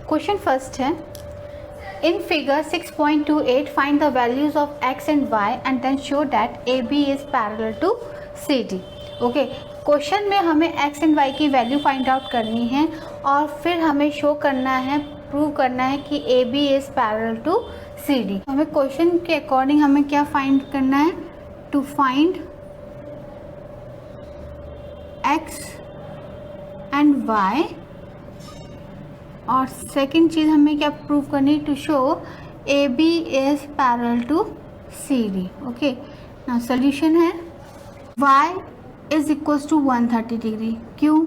Question first है, in figure 6.28 find the values of x and y and then show that AB is parallel to CD। Okay, question में हमें x and y की value find out करनी है और फिर हमें show करना है, प्रूव करना है कि AB is parallel to CD। हमें क्वेश्चन के अकॉर्डिंग हमें क्या फाइंड करना है, to find x and y, और सेकेंड चीज़ हमें क्या प्रूव करनी है, to show AB is parallel to CD। Okay, now solution है y is equals to 130 degree. क्यों?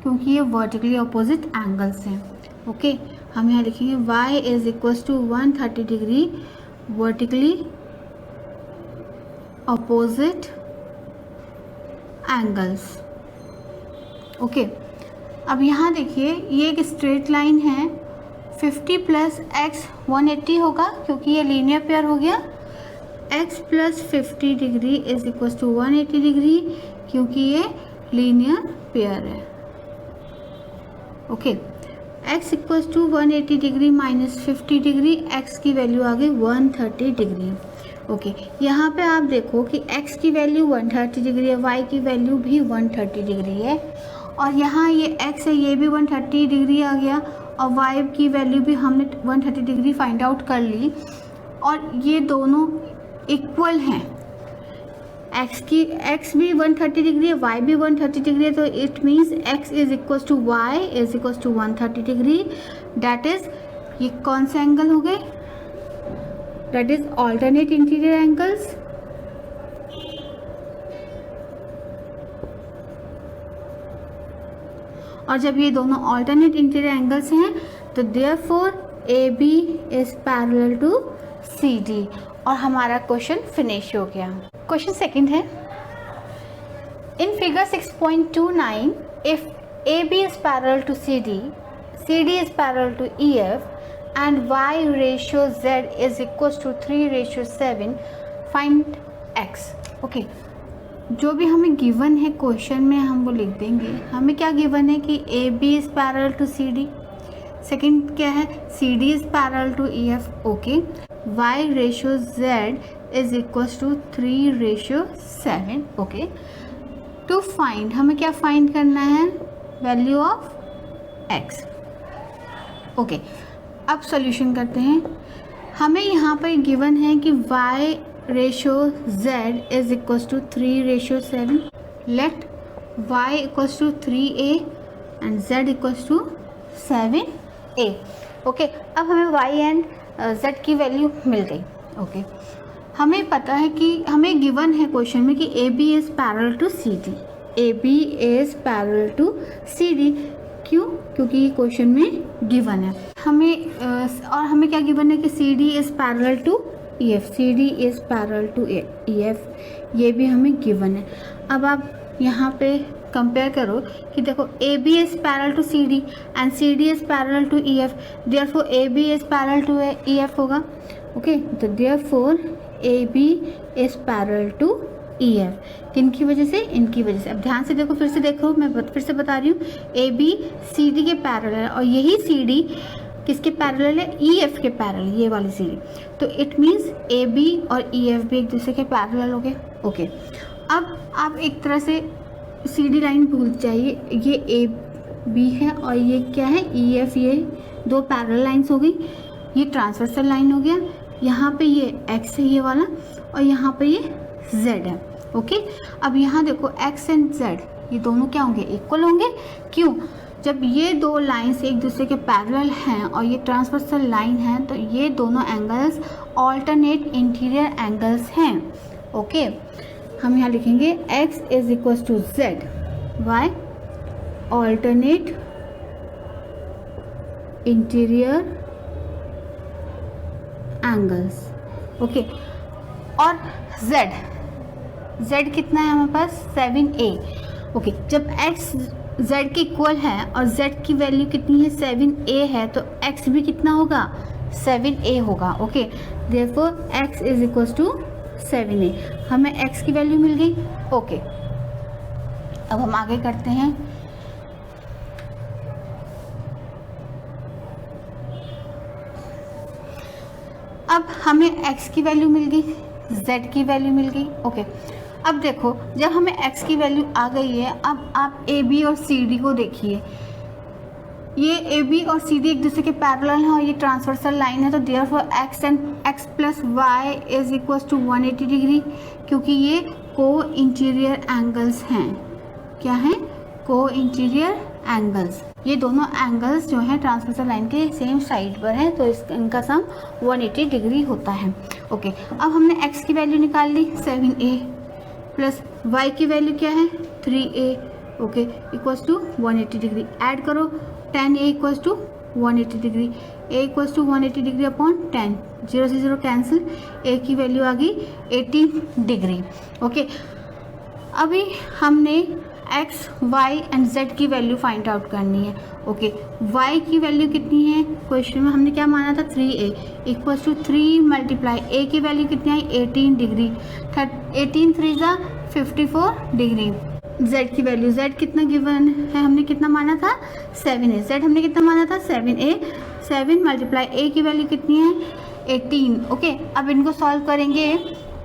क्योंकि ये वर्टिकली अपोजिट एंगल्स हैं। ओके, हम यहाँ लिखेंगे y is equals to 130 degree vertically opposite angles. Okay, अब यहाँ देखिए ये एक स्ट्रेट लाइन है, 50 प्लस x 180 होगा क्योंकि ये लीनियर पेयर हो गया। x plus 50 degree is equal to 180 degree क्योंकि ये लीनियर पेयर है। Okay, x equal to 180 degree minus 50 degree, x की वैल्यू आ गई 130 डिग्री। ओके, यहाँ पे आप देखो कि x की वैल्यू 130 डिग्री है, y की वैल्यू भी 130 डिग्री है, और यहाँ ये x है, ये भी 130 डिग्री आ गया, और y की वैल्यू भी हमने 130 डिग्री फाइंड आउट कर ली, और ये दोनों इक्वल हैं। x भी 130 डिग्री है, y भी 130 डिग्री है, तो it means x is equal to y is equal to 130 degree. That is, ये कौन से एंगल हो गए, that is alternate interior angles. और जब ये दोनों ऑल्टरनेट इंटीरियर एंगल्स हैं तो therefore AB is parallel to CD, और हमारा क्वेश्चन फिनिश हो गया। क्वेश्चन सेकंड है, in figure 6.29 if AB is parallel to CD, CD is parallel to EF and Y ratio Z is equal to 3:7, find X। Okay, जो भी हमें given है question में हम वो लिख देंगे। हमें क्या गिवन है कि AB is parallel to CD, second क्या है CD is parallel to EF। Okay, Y ratio Z is equal to 3:7। Okay, to find, हमें क्या फाइंड करना है, वैल्यू ऑफ X। ओके, अब सॉल्यूशन करते हैं। हमें यहाँ पर गिवन है कि Y ratio Z is equals to 3:7, let Y equals to 3A and Z equals to 7A। Okay, अब हमें Y एंड Z की वैल्यू मिल गई। ओके, हमें पता है कि हमें गिवन है क्वेश्चन में कि AB is parallel to CD, AB is parallel to CD। क्यों? क्योंकि ये क्वेश्चन में गिवन है हमें, और हमें क्या गिवन है कि CD is parallel to EF, CD is parallel to EF, ये भी हमें गिवन है। अब आप यहाँ पे कंपेयर करो कि देखो AB is parallel to CD and CD is parallel to EF, therefore AB is parallel to EF होगा। ओके, तो therefore AB is parallel to EF। किन की वजह से? इनकी वजह से। अब ध्यान से देखो, फिर से देखो, मैं फिर से बता रही हूँ, AB CD के पैरेलल है और यही CD किसके पैरेलल है, EF के पैरेलल, ये वाली CD। तो इट मीन्स AB और EF भी एक दूसरे के पैरेलल हो गए। ओके, अब आप एक तरह से CD लाइन भूल जाइए, ये AB है और ये क्या है, EF, ये दो पैरेलल लाइंस हो गई, ये ट्रांसवर्सल लाइन हो गया, यहाँ पे ये X है ये वाला, और यहाँ पे ये Z है। ओके, अब यहाँ देखो X एंड Z ये दोनों क्या होंगे, इक्वल होंगे। क्यों? जब ये दो लाइंस एक दूसरे के पैरेलल हैं और ये ट्रांसवर्सल लाइन है, तो ये दोनों एंगल्स ऑल्टरनेट इंटीरियर एंगल्स हैं। ओके, हम यहाँ लिखेंगे X is equal to Z, Y alternate interior angles. Okay, और Z कितना है हमारे पास, 7A। ओके, जब X Z के इक्वल है और Z की वैल्यू कितनी है, 7A है, तो X भी कितना होगा, 7A होगा। Okay, therefore X is equal to 7A। हमें X की वैल्यू मिल गई। ओके, अब हम आगे करते हैं। अब हमें x की वैल्यू मिल गई, z की वैल्यू मिल गई। ओके, अब देखो जब हमें x की वैल्यू आ गई है, अब आप ए बी और सी डी को देखिए, ये ए बी और सी डी एक दूसरे के पैरेलल हैं और ये ट्रांसवर्सल लाइन है, तो therefore x and x plus y is equal to 180 degree, क्योंकि ये को इंटीरियर एंगल्स हैं। क्या हैं? को इंटीरियर एंगल्स। ये दोनों एंगल्स जो हैं ट्रांसवर्सल लाइन के सेम साइड पर हैं, तो इनका सम 180 डिग्री होता है। ओके, अब हमने x की वैल्यू निकाल ली 7a प्लस y की वैल्यू क्या है 3a। Okay, equals to 180 degree. Add करो 10a equals to 180 degree, a equals to 180 degree upon 10, 0 से 0 कैंसिल, a की वैल्यू आ गई 18 डिग्री। ओके, अभी हमने x, y एंड z की वैल्यू फाइंड आउट करनी है। ओके, y की वैल्यू कितनी है? क्वेश्चन में हमने क्या माना था 3a equals to 3 multiply a की वैल्यू कितनी आई 18 डिग्री, 18 3 जा 54 डिग्री। z की वैल्यू, z कितना गिवन है, हमने कितना माना था 7a, z हमने कितना माना था 7a, 7 मल्टीप्लाई a की वैल्यू कितनी है 18। ओके, अब इनको सॉल्व करेंगे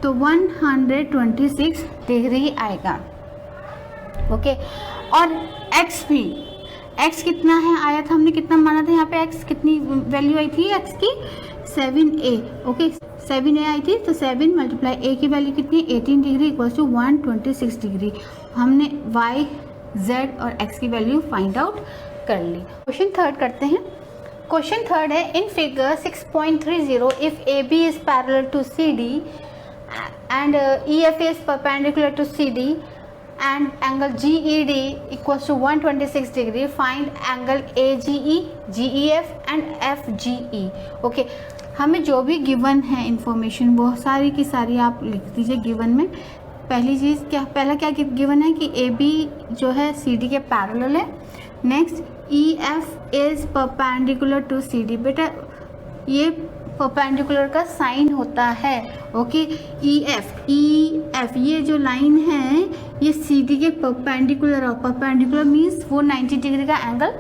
तो 126 डिग्री आएगा। ओके, और x भी, x कितना है आया था, हमने कितना माना था यहाँ पे x कितनी वैल्यू आई थी x की 7a। ओके, 7a आई थी, तो 7 मल्टीप्लाई a की वैल्यू कितनी 18 डिग्री इक्वल्स टू 126 डिग्री। हमने y, z और x की वैल्यू फाइंड आउट कर ली। क्वेश्चन थर्ड करते हैं। क्वेश्चन थर्ड है, in figure 6.30 if AB is parallel to CD and EF is perpendicular to CD and angle GED equals to 126 degree, find angle AGE, GEF and FGE। Okay, हमें जो भी given है information वो सारी की सारी आप लिख दीजिए गिवन में। पहली चीज़ पहला क्या गिवन है कि AB जो है CD के पैरेलल है। Next, EF is perpendicular to CD। बेटा ये परपेंडिकुलर का साइन होता है। ओके, EF ये जो लाइन है ये CD के परपेंडिकुलर, और परपेंडिकुलर मीन्स वो 90 डिग्री का एंगल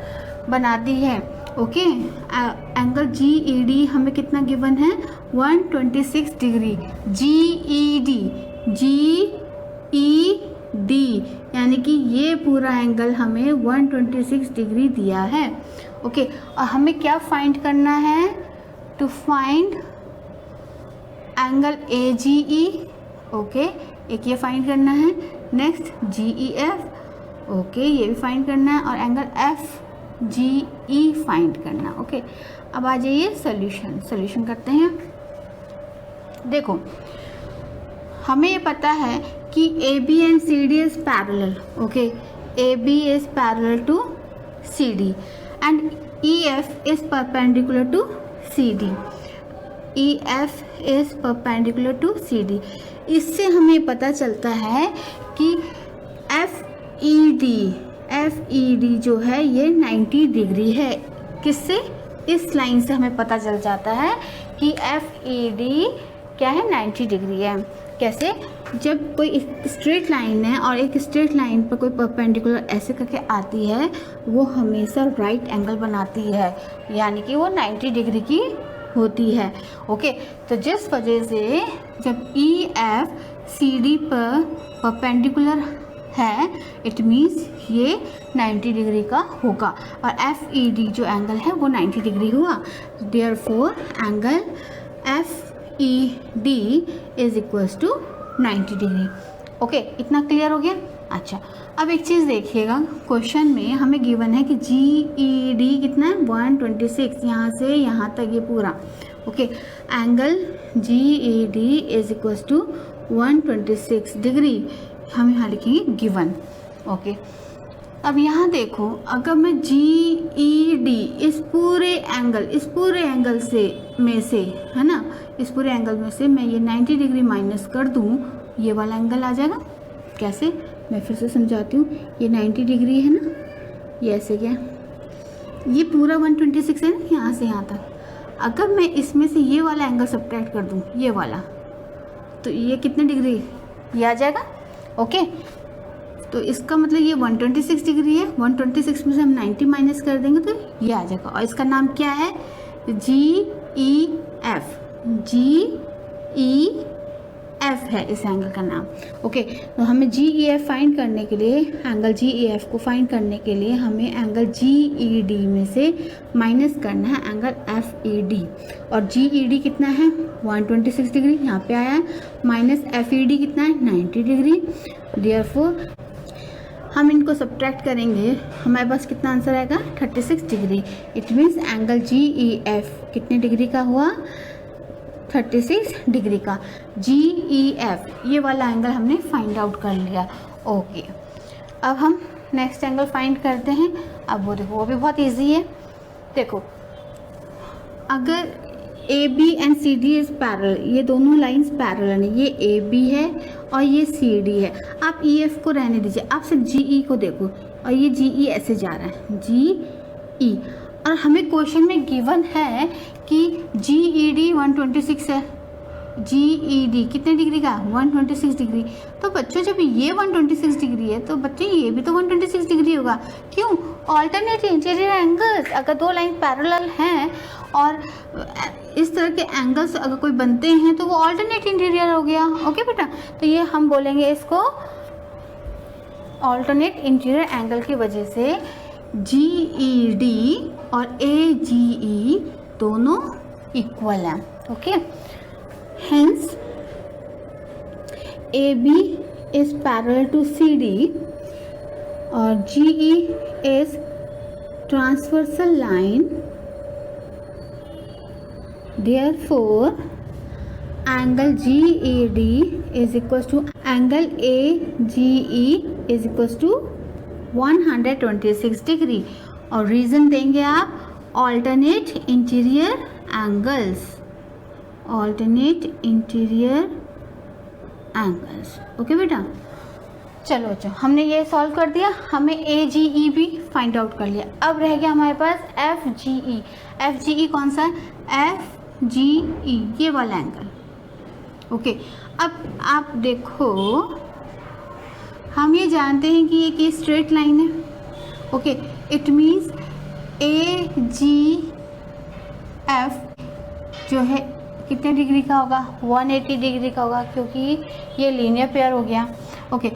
बनाती है। ओके, एंगल GED हमें कितना गिवन है 126 डिग्री। GED यानी कि ये पूरा एंगल हमें 126 डिग्री दिया है। ओके, और हमें क्या फाइंड करना है, to find angle AGE। Okay, एक ये फाइंड करना है। नेक्स्ट GEF, ओके ये भी फाइंड करना है, और एंगल FGE फाइंड करना। ओके, अब आ जाइए सॉल्यूशन करते हैं। देखो हमें ये पता है कि AB and CD is parallel. Okay, AB is parallel to CD and EF is perpendicular to CD। EF is perpendicular to CD। इससे हमें पता चलता है कि FED जो है ये 90 डिग्री है। किससे? इस लाइन से हमें पता चल जाता है कि FED क्या है 90 डिग्री है। कैसे? जब कोई स्ट्रेट लाइन है और एक स्ट्रेट लाइन पर कोई परपेंडिकुलर ऐसे करके आती है, वो हमेशा राइट एंगल बनाती है, यानी कि वो 90 डिग्री की होती है। ओके, तो जिस वजह से जब EF CD पर परपेंडिकुलर है, इट मीन्स ये 90 डिग्री का होगा, और FED जो एंगल है वो 90 डिग्री हुआ। Therefore angle FED is equals to 90 degree. Okay, इतना क्लियर हो गया। अच्छा, अब एक चीज़ देखिएगा, क्वेश्चन में हमें गिवन है कि GED कितना है 126, यहाँ से यहाँ तक ये पूरा। Okay, angle GED is equals to 126 degree, हम यहाँ लिखेंगे गिवन। ओके, अब यहाँ देखो, अगर मैं GED इस पूरे एंगल से है ना, इस पूरे एंगल में से मैं ये 90 डिग्री माइनस कर दूँ, ये वाला एंगल आ जाएगा। कैसे? मैं फिर से समझाती हूँ। ये 90 डिग्री है ना, ये ऐसे क्या, ये पूरा 126 है ना यहाँ से यहाँ तक। अगर मैं इसमें से ये वाला एंगल सब्ट्रैक्ट कर दूँ, ये वाला, तो ये कितने डिग्री ये आ जाएगा। ओके, तो इसका मतलब ये 126 डिग्री है। 126 में से हम 90 माइनस कर देंगे तो ये आ जाएगा, और इसका नाम क्या है GEF। GEF है इस एंगल का नाम। ओके, तो हमें GEF फाइंड करने के लिए, एंगल GEF को फाइंड करने के लिए हमें एंगल GED में से माइनस करना है एंगल FED। और GED कितना है 126 डिग्री, यहाँ पे आया है, माइनस FED कितना है 90 डिग्री। देयरफॉर हम इनको सब्ट्रैक्ट करेंगे, हमारे पास कितना आंसर आएगा 36 degree. It means angle GEF कितने डिग्री का हुआ 36 डिग्री का। GEF ये वाला एंगल हमने फाइंड आउट कर लिया। ओके, अब हम नेक्स्ट एंगल फाइंड करते हैं। अब वो देखो, वो भी बहुत इजी है। देखो, अगर AB and CD is parallel, ये दोनों लाइंस पैरेलल है, ये AB है और ये CD है। आप EF को रहने दीजिए, आप सिर्फ GE को देखो, और ये GE ऐसे जा रहा है, GE। और हमें क्वेश्चन में गिवन है कि GED 126 है, GED कितने डिग्री का 126 डिग्री। तो बच्चों जब ये 126 डिग्री है तो बच्चे ये भी तो 126 डिग्री होगा। क्यों? ऑल्टरनेट इंटीरियर एंगल्स, अगर दो लाइन पैरेलल हैं और इस तरह के एंगल्स अगर कोई बनते हैं तो वो ऑल्टरनेट इंटीरियर हो गया। ओके बेटा, तो ये हम बोलेंगे इसको ऑल्टरनेट इंटीरियर एंगल की वजह से GED और AGE दोनों इक्वल हैं। Okay, hence AB is parallel to CD और GE is transversal line, therefore angle GED is equals to angle AGE is equals to 126 degree. और रीज़न देंगे आप alternate interior angles, alternate interior angles. Okay बेटा, चलो बच्चों हमने ये solve कर दिया, हमें AGE भी फाइंड आउट कर लिया। अब रह गया हमारे पास FGE। FGE कौन सा है? FGE ये वाला एंगल। ओके, अब आप देखो, हम ये जानते हैं कि एक स्ट्रेट लाइन है। ओके, इट मीन्स AGF जो है कितने डिग्री का होगा 180 डिग्री का होगा, क्योंकि ये लीनियर पेयर हो गया। ओके,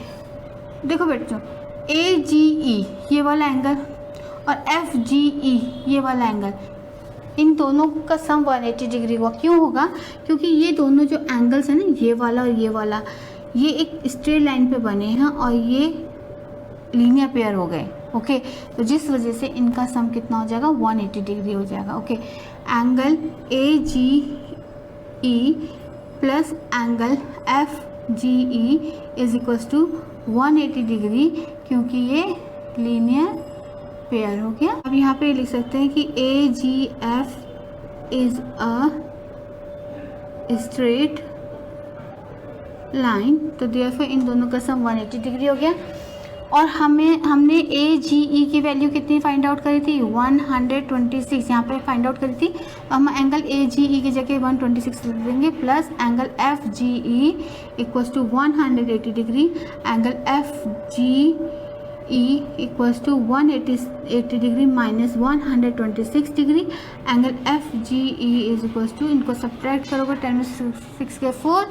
देखो बच्चों, AGE ये वाला एंगल और FGE ये वाला एंगल, इन दोनों का सम 180 डिग्री हुआ। क्यों होगा? क्योंकि ये दोनों जो एंगल्स हैं ना, ये वाला और ये वाला, ये एक स्ट्रेट लाइन पे बने हैं और ये लीनियर पेयर हो गए। ओके, तो जिस वजह से इनका सम कितना हो जाएगा 180 डिग्री हो जाएगा। Okay, angle AGE plus angle FGE is equals to 180 degree, क्योंकि ये लीनियर पेयर हो गया। अब यहाँ पे लिख सकते हैं कि AGF is a straight line, तो देयरफॉर इन दोनों का सम 180 डिग्री हो गया। और हमने AGE की वैल्यू कितनी फाइंड आउट करी थी 126, यहाँ पे फाइंड आउट करी थी। तो हम एंगल AGE की जगह 126 लिख देंगे, plus angle FGE equals to 180 degree, angle FGE equals to 180 degree minus 126 degree, angle FGE is equals to, इनको सब्ट्रैक्ट करोगे 10 में 6 के 4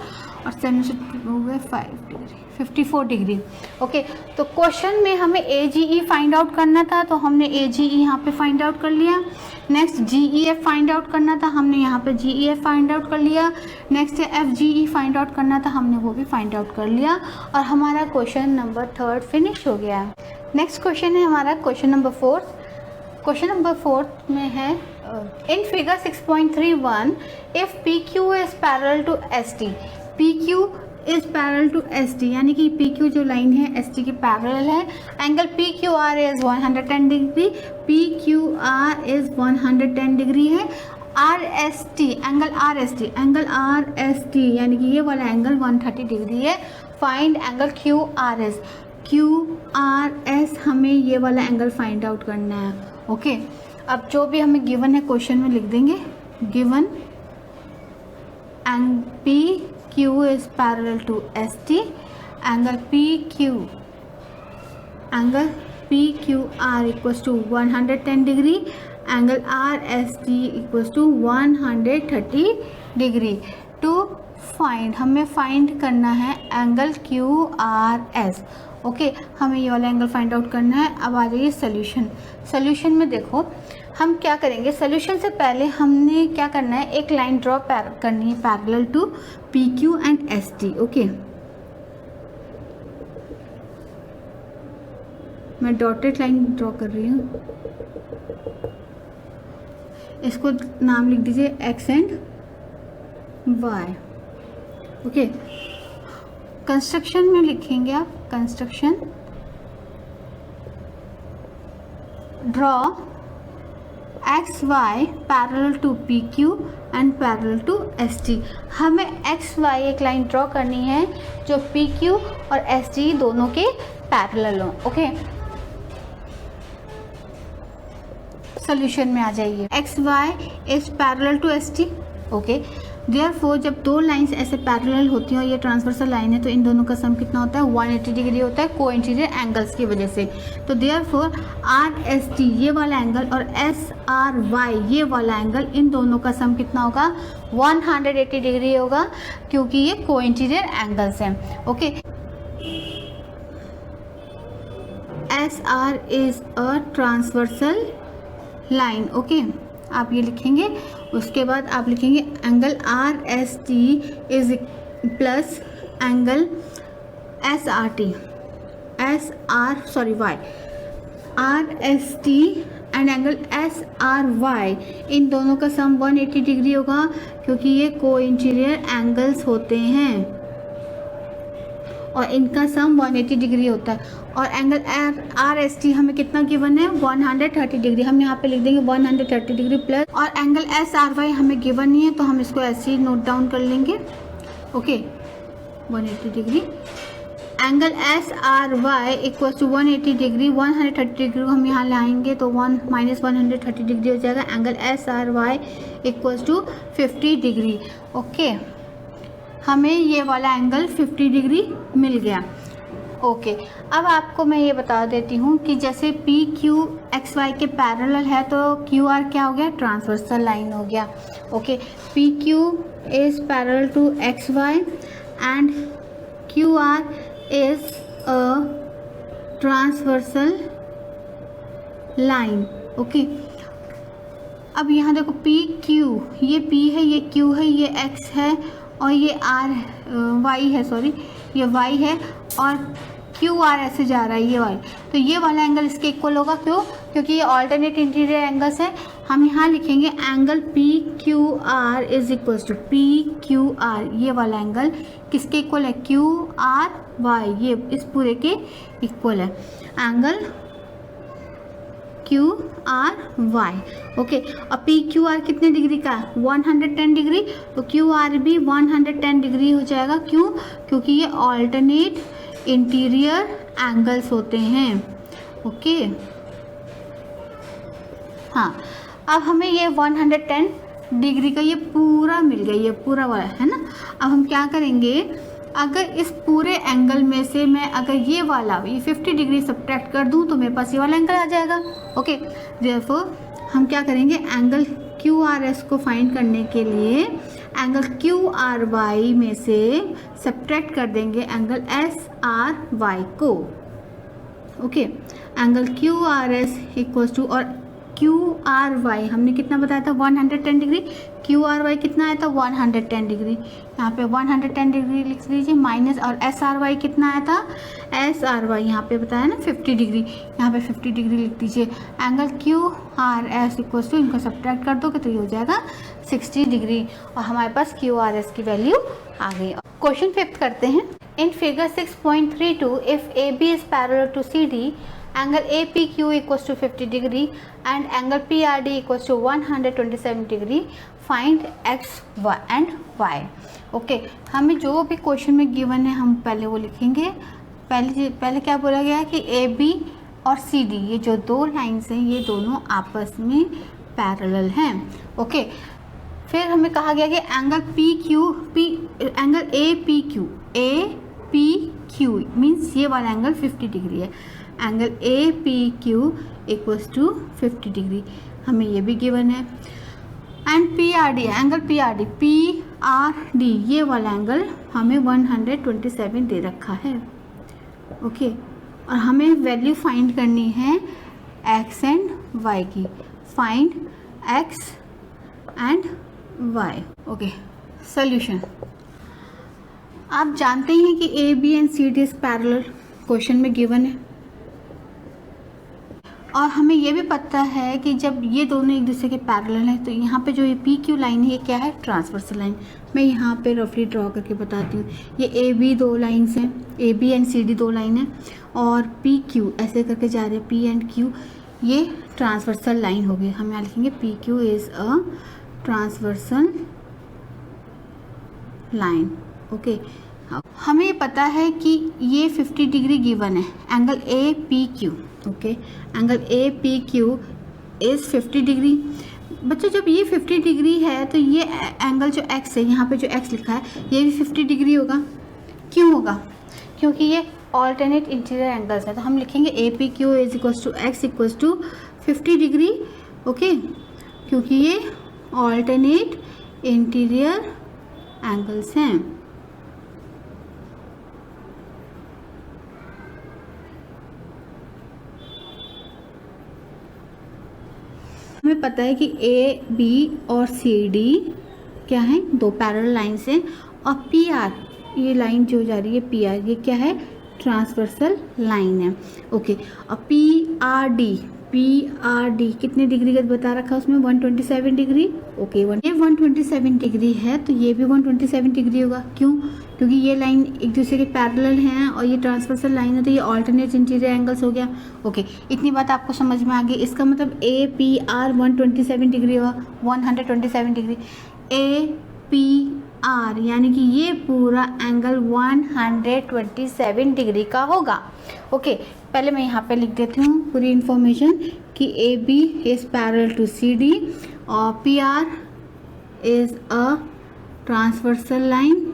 और 7 से हो गए 5 डिग्री 54 डिग्री। ओके, तो क्वेश्चन में हमें AGE फाइंड आउट करना था, तो हमने AGE यहाँ पे फाइंड आउट कर लिया। नेक्स्ट GEF फाइंड आउट करना था, हमने यहाँ पे GEF फाइंड आउट कर लिया। नेक्स्ट FGE फाइंड आउट करना था, हमने वो भी फाइंड आउट कर लिया, और हमारा क्वेश्चन नंबर 3 फिनिश हो गया। नेक्स्ट क्वेश्चन है हमारा क्वेश्चन नंबर 4। क्वेश्चन नंबर 4 में है in figure 6.31 if PQ is parallel to ST, PQ is parallel to ST, यानी कि PQ जो लाइन है ST के पैरेलल है। Angle PQR is 110 degree, PQR is 110 degree है। RST एंगल RST यानी कि ये वाला एंगल 130 डिग्री है। फाइंड एंगल QRS, हमें ये वाला एंगल फाइंड आउट करना है। ओके, अब जो भी हमें गिवन है क्वेश्चन में लिख देंगे, given and PQ is parallel to ST, angle PQ P Q R equals to 110 degree, angle R S T equals to 130 degree. To find, हमें फाइंड करना है angle Q R S. Okay, हमें ये वाला angle find out करना है। अब आ जाइए सोल्यूशन। सोल्यूशन में देखो हम क्या करेंगे, सोल्यूशन से पहले हमने क्या करना है, एक लाइन ड्रॉ करनी है parallel to P Q and S T. Okay, मैं डॉटेड लाइन ड्रॉ कर रही हूँ, इसको नाम लिख दीजिए X and Y. Okay, construction में लिखेंगे आप, construction draw X Y parallel to P Q and parallel to S T. हमें एक्स वाई एक लाइन ड्रॉ करनी है जो पी क्यू और एस टी दोनों के पैरेलल हो। ओके, सोल्यूशन में आ जाइए। X Y is parallel to S T. Okay, therefore जब दो लाइंस ऐसे पैरेलल होती हैं और ये ट्रांसवर्सल लाइन है तो इन दोनों का सम कितना होता है, 180 डिग्री होता है को इंटीरियर एंगल्स की वजह से। तो देयरफॉर आर एस टी ये वाला एंगल और एस आर वाई ये वाला एंगल, इन दोनों का सम कितना होगा, 180 डिग्री होगा, क्योंकि ये को इंटीरियर एंगल्स हैं। Okay, S R is a transversal line. Okay, आप ये लिखेंगे। उसके बाद आप लिखेंगे angle R S T is plus angle S R T, S R sorry Y, R S T and angle S R Y, इन दोनों का सम 180 डिग्री होगा, क्योंकि ये को इंटीरियर एंगल्स होते हैं और इनका सम 180 डिग्री होता है। और एंगल आर एस टी हमें कितना गिवन है, 130 डिग्री। हम यहाँ पे लिख देंगे 130 डिग्री प्लस, और एंगल एस आर वाई हमें गिवन नहीं है तो हम इसको ऐसे ही नोट डाउन कर लेंगे। Okay, 180 degree, angle S R Y equal to 180 degree, 130 degree को हम यहाँ लाएंगे तो 130 डिग्री हो जाएगा। Angle S R Y equal to 50 degree. Okay, हमें ये वाला एंगल 50 डिग्री मिल गया। ओके, अब आपको मैं ये बता देती हूँ कि जैसे पी क्यू एक्स वाई के पैरेलल है तो क्यू आर क्या हो गया, ट्रांसवर्सल लाइन हो गया। Okay, P Q is parallel to X Y and Q R is a transversal line. Okay, अब यहाँ देखो पी क्यू, ये पी है, ये क्यू है, ये एक्स है और ये आर वाई है, सॉरी ये वाई है, और क्यू आर ऐसे जा रहा है ये वाई, तो ये वाला एंगल इसके इक्वल होगा। क्यों, क्योंकि ये ऑल्टरनेट इंटीरियर एंगल्स है। हम यहाँ लिखेंगे angle P Q R is equals to P Q R, ये वाला एंगल किसके इक्वल है, क्यू आर वाई, ये इस पूरे के इक्वल है angle Q R Y. Okay, और पी क्यू आर कितने डिग्री का है, 110 डिग्री, तो क्यू आर भी 110 डिग्री हो जाएगा। क्यों, क्योंकि ये ऑल्टरनेट इंटीरियर एंगल्स होते हैं। ओके, हाँ, अब हमें ये 110 डिग्री का ये पूरा मिल गया, ये पूरा वाला है ना। अब हम क्या करेंगे, अगर इस पूरे एंगल में से मैं अगर ये वाला ये 50 डिग्री सब्ट्रैक्ट कर दूं तो मेरे पास ये वाला एंगल आ जाएगा। ओके, देयरफॉर हम क्या करेंगे, एंगल क्यू आर एस को फाइंड करने के लिए एंगल क्यू आर वाई में से सब्ट्रैक्ट कर देंगे एंगल एस आर वाई को। Okay, angle Q R S equals to, और क्यू आर वाई हमने कितना बताया था, 110 डिग्री, क्यू आर वाई कितना आया था, 110 डिग्री। यहाँ पे 110 डिग्री लिख लीजिए माइनस, और एस आर वाई कितना आया था, एस आर वाई यहाँ पे बताया ना 50 डिग्री, यहाँ पे 50 डिग्री लिख दीजिए। Angle Q R S equals to, इनको सब्ट्रैक्ट कर दोगे तो ये हो जाएगा 60 डिग्री, और हमारे पास क्यू आर एस की वैल्यू आ गई। क्वेश्चन 5 करते हैं। In figure 6.32 if A B is parallel to C D, angle APQ equals to 50 degree and angle PRD equals to 127 degree, find x y and y। Okay, हमें जो भी question में given है हम पहले वो लिखेंगे। पहले क्या बोला गया है कि AB और CD ये जो दो लाइंस हैं ये दोनों आपस में पैरेलल हैं। ओके, फिर हमें कहा गया कि एंगल APQ मीन्स ये वाला एंगल 50 डिग्री है। Angle A P Q equals to 50 degree, हमें ये भी गिवन है। And P R D, angle P R D, P R D ये वाला एंगल हमें 127 दे रखा है। ओके, और हमें वैल्यू फाइंड करनी है एक्स एंड वाई की। Find X and Y. Okay, solution. आप जानते हैं कि A B and C D is parallel, question में गिवन है। और हमें ये भी पता है कि जब ये दोनों एक दूसरे के पैरेलल हैं तो यहाँ पे जो ये पी क्यू लाइन है ये क्या है, ट्रांसवर्सल लाइन। मैं यहाँ पे रफली ड्रॉ करके बताती हूँ। ये ए बी दो लाइन्स हैं, A B and C D दो लाइन है, और पी क्यू ऐसे करके जा रहे हैं, पी एंड क्यू ये ट्रांसवर्सल लाइन होगी। हम यहाँ लिखेंगे P Q is a transversal line. Okay, हमें ये पता है कि ये 50 डिग्री गिवन है, angle A P Q. Okay, angle A P Q is 50 degree. बच्चों जब ये 50 डिग्री है तो ये एंगल जो एक्स है, यहाँ पे जो एक्स लिखा है ये भी 50 डिग्री होगा। क्यों होगा? क्योंकि ये ऑल्टरनेट इंटीरियर एंगल्स है, तो हम लिखेंगे A P Q is equals to X equals to 50 degree. Okay, क्योंकि ये ऑल्टरनेट इंटीरियर एंगल्स हैं। हमें पता है कि ए बी और सी डी क्या है, दो पैरेलल लाइन्स हैं, और पी आर ये लाइन जो जा रही है पी आर ये क्या है, ट्रांसवर्सल लाइन है। ओके, और पी आर डी कितने डिग्री का बता रखा है उसमें, 127 डिग्री। ओके, ये 127 डिग्री है तो ये भी 127 डिग्री होगा। क्यों? क्योंकि ये लाइन एक दूसरे के पैरेलल हैं और ये ट्रांसवर्सल लाइन है, तो ये ऑल्टरनेट इंटीरियर एंगल्स हो गया। ओके, इतनी बात आपको समझ में आ गई। इसका मतलब ए पी आर 127 डिग्री होगा, 127 डिग्री। ए पी आर यानी कि ये पूरा एंगल 127 डिग्री का होगा। ओके, पहले मैं यहाँ पे लिख देती हूँ पूरी इन्फॉर्मेशन कि A B is parallel to C D और P R is a transversal line.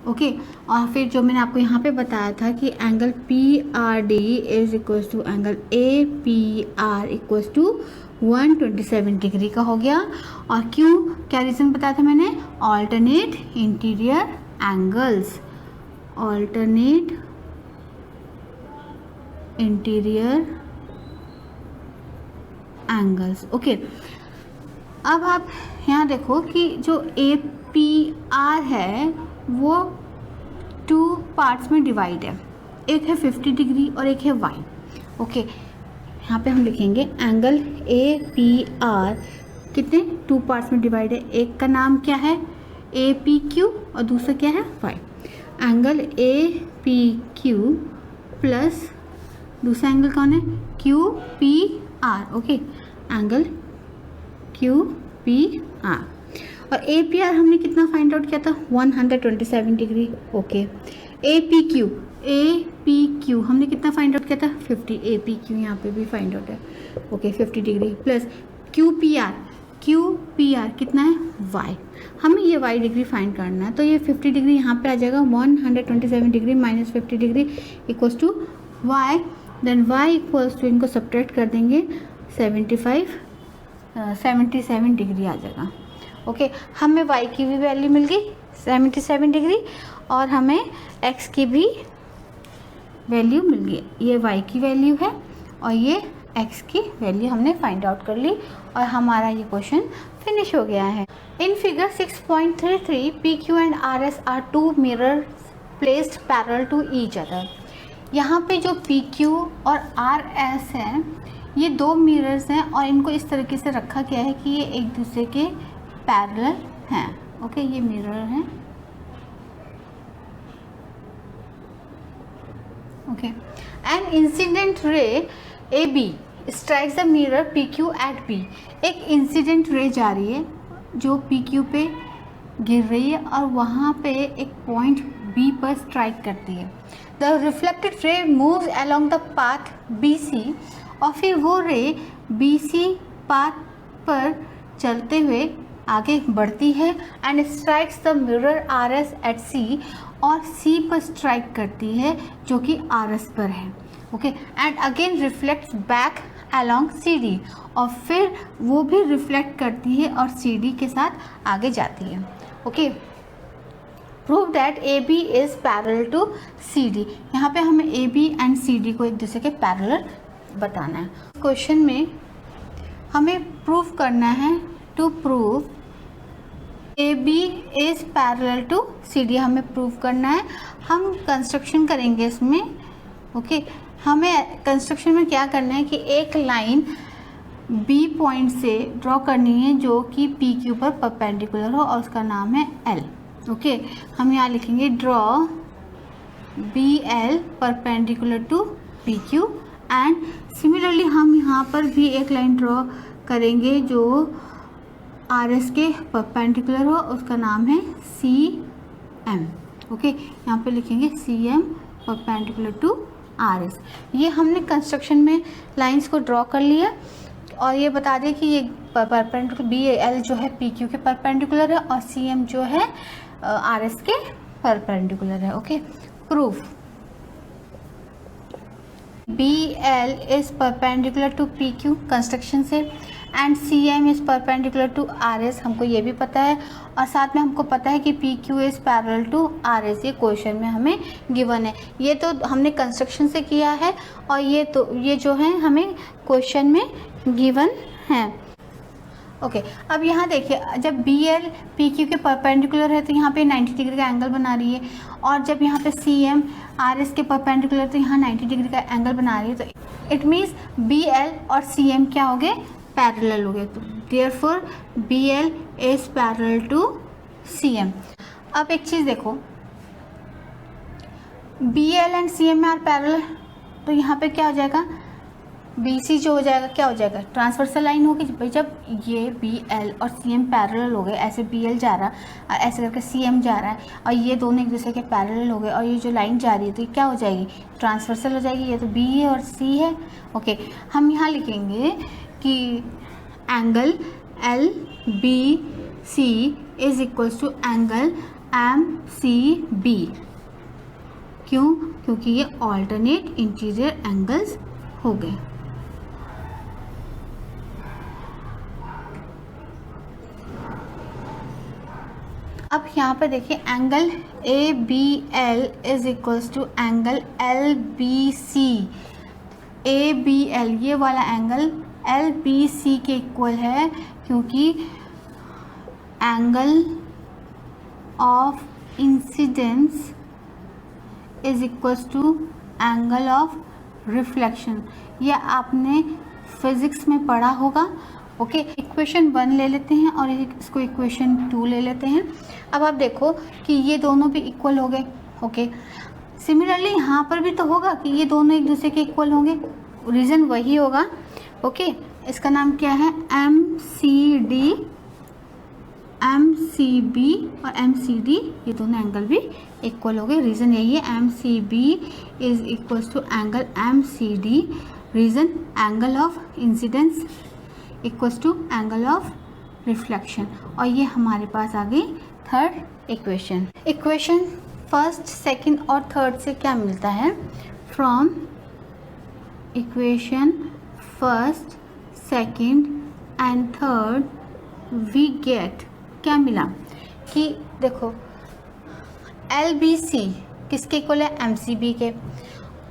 Okay, और फिर जो मैंने आपको यहाँ पे बताया था कि angle P R D is equals to angle A P R equals to 127 degree का हो गया। और क्यों, क्या रीज़न बताया था मैंने, alternate interior angles, alternate interior angles. Okay, अब आप यहाँ देखो कि जो ए पी आर है वो 2 पार्ट्स में डिवाइड है, एक है 50 डिग्री और एक है वाई। ओके, यहाँ पे हम लिखेंगे एंगल ए पी आर कितने 2 पार्ट्स में डिवाइड है, एक का नाम क्या है ए पी क्यू और दूसरा क्या है Y. Angle A P Q plus दूसरा एंगल कौन है, Q P R. Okay, angle Q P R, और ए पी आर हमने कितना फाइंड आउट किया था, 127 डिग्री। ओके, ए पी क्यू हमने कितना फाइंड आउट किया था, 50। ए पी क्यू यहाँ पे भी फाइंड आउट है। Okay, 50 degree plus Q P are कितना है, वाई। हमें ये वाई डिग्री फाइंड करना है, तो ये 50 डिग्री यहाँ पे आ जाएगा, 127 degree minus 50 degree equals to Y. Then Y equals to, इनको सब्ट्रैक्ट कर देंगे, 77 डिग्री आ जाएगा। ओके, हमें y की भी वैल्यू मिल गई 77 डिग्री और हमें x की भी वैल्यू मिल गई। ये y की वैल्यू है और ये x की वैल्यू हमने फाइंड आउट कर ली और हमारा ये क्वेश्चन फिनिश हो गया है। In figure 6.33 PQ and RS are 2 mirrors placed parallel to each other. यहाँ पे जो PQ और RS हैं ये 2 मिरर्स हैं और इनको इस तरीके से रखा गया है कि ये एक दूसरे के पैरेलल हैं। ओके, ये मिरर हैं। Okay, an incident ray A B strikes the mirror P Q at B. एक इंसिडेंट रे जा रही है जो पी क्यू पे गिर रही है और वहाँ पे एक पॉइंट बी पर स्ट्राइक करती है। The reflected ray moves along the path B C, और फिर वो रे बी सी पाथ पर चलते हुए आगे बढ़ती है and strikes the mirror R S at C, और सी पर स्ट्राइक करती है जो कि आर एस पर है। Okay, and again reflects back along C D, और फिर वो भी रिफ्लेक्ट करती है और सी डी के साथ आगे जाती है। Okay, prove that A B is parallel to C D. यहाँ पे हमें A B and C D को एक दूसरे के पैरेलल बताना है। क्वेश्चन में हमें प्रूव करना है, to prove A B is parallel to C D हमें प्रूव करना है। हम कंस्ट्रक्शन करेंगे इसमें। ओके, हमें कंस्ट्रक्शन में क्या करना है कि एक लाइन बी पॉइंट से ड्रॉ करनी है जो कि पी क्यू पर परपेंडिकुलर हो और उसका नाम है एल। ओके, हम यहाँ लिखेंगे draw B L perpendicular to P Q, and similarly हम यहाँ पर भी एक लाइन ड्रॉ करेंगे जो आर एस के परपेंडिकुलर हो, उसका नाम है सी एम। ओके, यहाँ पे लिखेंगे C M perpendicular to R S. ये हमने कंस्ट्रक्शन में लाइंस को ड्रॉ कर लिया और ये बता दें कि ये परपेंडिकुलर बी एल जो है पी क्यू के परपेंडिकुलर है और सी एम जो है आर एस के परपेंडिकुलर है। Okay, proof B L is perpendicular to P Q construction से, and C M is perpendicular to R S, हमको ये भी पता है, और साथ में हमको पता है कि P Q is parallel to R S. ये क्वेश्चन में हमें गिवन है। ये तो हमने कंस्ट्रक्शन से किया है और ये जो है हमें क्वेश्चन में गिवन है। ओके, अब यहाँ देखिए, जब बी एल पी क्यू के परपेंडिकुलर है तो यहाँ पे 90 डिग्री का एंगल बना रही है, और जब यहाँ पे सी एम आर एस के परपेंडिकुलर तो यहाँ 90 डिग्री का एंगल बना रही है, तो इट मीन्स बी एल और सी एम क्या हो गए, पैरेलल हो गए। तो therefore B L is parallel to C M. अब एक चीज़ देखो, B L and C M are parallel, तो यहाँ पे क्या हो जाएगा, बी सी जो हो जाएगा क्या हो जाएगा, ट्रांसवर्सल लाइन होगी। भाई जब ये बी एल और सी एम पैरेलल हो गए, ऐसे बी एल जा रहा है, ऐसे करके सी एम जा रहा है, और ये दोनों एक दूसरे के पैरेलल हो गए, और ये जो लाइन जा रही है तो ये क्या हो जाएगी, ट्रांसवर्सल हो जाएगी। ये तो बी है और सी है। ओके, हम यहाँ लिखेंगे कि angle L B C is equals to angle M C B. क्यों? क्योंकि ये ऑल्टरनेट इंटीरियर एंगल्स हो गए। अब यहाँ पर देखिए, angle A B L is equals to angle L B C. A B L ये वाला एंगल एल बी सी के इक्वल है, क्योंकि angle of incidence is equals to angle of reflection. ये आपने फिजिक्स में पढ़ा होगा। ओके, इक्वेशन 1 ले लेते हैं और इसको इक्वेशन 2 ले लेते हैं। अब आप देखो कि ये दोनों भी इक्वल हो गए। ओके, सिमिलरली यहाँ पर भी तो होगा कि ये दोनों एक दूसरे के इक्वल होंगे, रीज़न वही होगा। ओके, इसका नाम क्या है, M C D, M C B और एम सी डी, ये दोनों एंगल भी इक्वल हो गए। रीज़न यही है, M C B is equals to angle M C D. Reason angle of incidence equals to angle of reflection. और ये हमारे पास आ गई third equation. Equation first, second और थर्ड से क्या मिलता है, from equation first, second and third we get, क्या मिला कि देखो एल बी सी किसके इक्वल है, एम सी बी के,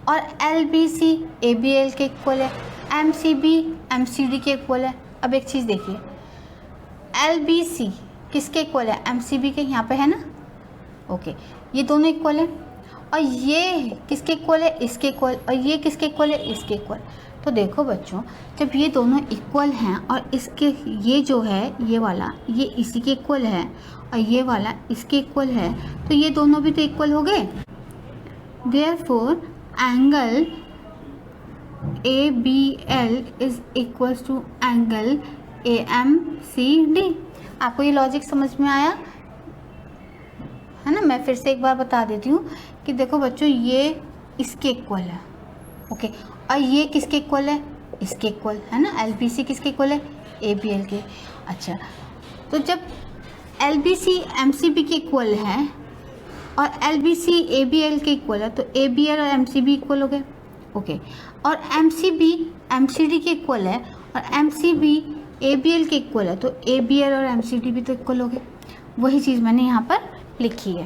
और L B C A B L के इक्वल है, M C B M C D के इक्वल है। अब एक चीज़ देखिए, एल बी सी किसके इक्वल है, एम सी बी के, यहाँ पे है ना। ओके, ये दोनों इक्वल है, और ये किसके इक्वल है, इसके इक्वल, और ये किसके इक्वल है, इसके इक्वल। तो देखो बच्चों, जब ये दोनों इक्वल हैं और इसके ये जो है ये वाला ये इसी के इक्वल है और ये वाला इसके इक्वल है, तो ये दोनों भी तो इक्वल हो गए। Therefore angle A B L is equals to angle A M C D. आपको ये लॉजिक समझ में आया है ना। मैं फिर से एक बार बता देती हूँ कि देखो बच्चों, ये इसके इक्वल है। ओके, और ये किसके इक्वल है, इसके इक्वल है ना। एल बी सी किसके इक्वल है, ए बी एल के। अच्छा, तो जब LBC MCB के इक्वल है और LBC ABL के इक्वल है तो ABL और MCB इक्वल हो गए, ओके। और MCB MCD के इक्वल है और MCB ABL के इक्वल है तो ABL और MCD भी तो इक्वल हो गए। वही चीज़ मैंने यहाँ पर लिखी है।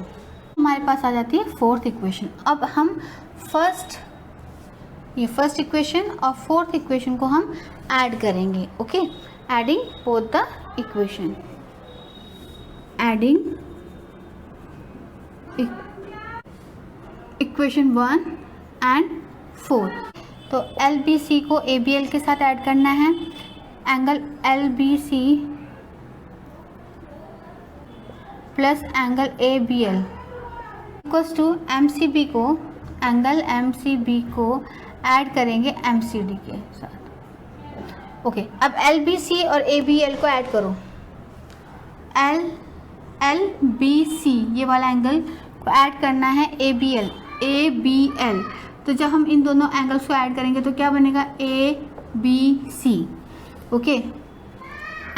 हमारे पास आ जाती है फोर्थ इक्वेशन। अब हम फर्स्ट इक्वेशन और फोर्थ इक्वेशन को हम ऐड करेंगे, okay. Adding both the equation, adding equation 1 and 4। तो LBC को ABL के साथ ऐड करना है। Angle LBC plus angle ABL equals to MCB को, एंगल MCB को ऐड करेंगे MCD के साथ, ओके। अब LBC और ABL को ऐड करो। LBC ये वाला एंगल को ऐड करना है ABL। तो जब हम इन दोनों एंगल्स को ऐड करेंगे तो क्या बनेगा, ABC, okay.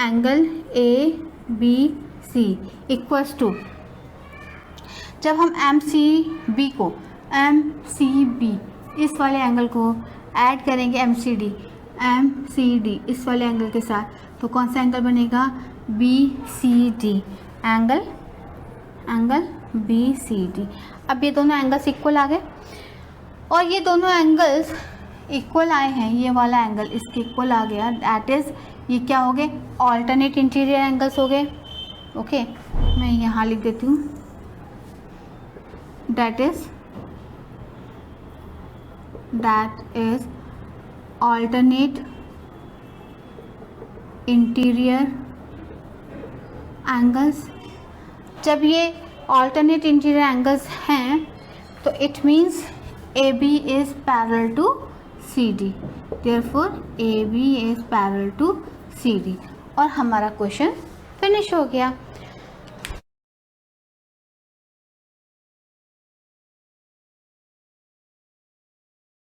Angle ABC equals to, जब हम MCB इस वाले एंगल को ऐड करेंगे MCD इस वाले एंगल के साथ, तो कौन सा एंगल बनेगा, BCD, एंगल BCD। अब ये दोनों एंगल्स इक्वल आ गए और ये दोनों एंगल्स इक्वल आए हैं, ये वाला एंगल इसके इक्वल आ गया, दैट इज़ ये क्या हो गए, ऑल्टरनेट इंटीरियर एंगल्स हो गए, ओके। मैं यहाँ लिख देती हूँ, that is alternate interior angles. जब ये ऑल्टरनेट इंटीरियर एंगल्स हैं तो it means AB is parallel to CD, therefore AB is parallel to CD। और हमारा क्वेश्चन फिनिश हो गया।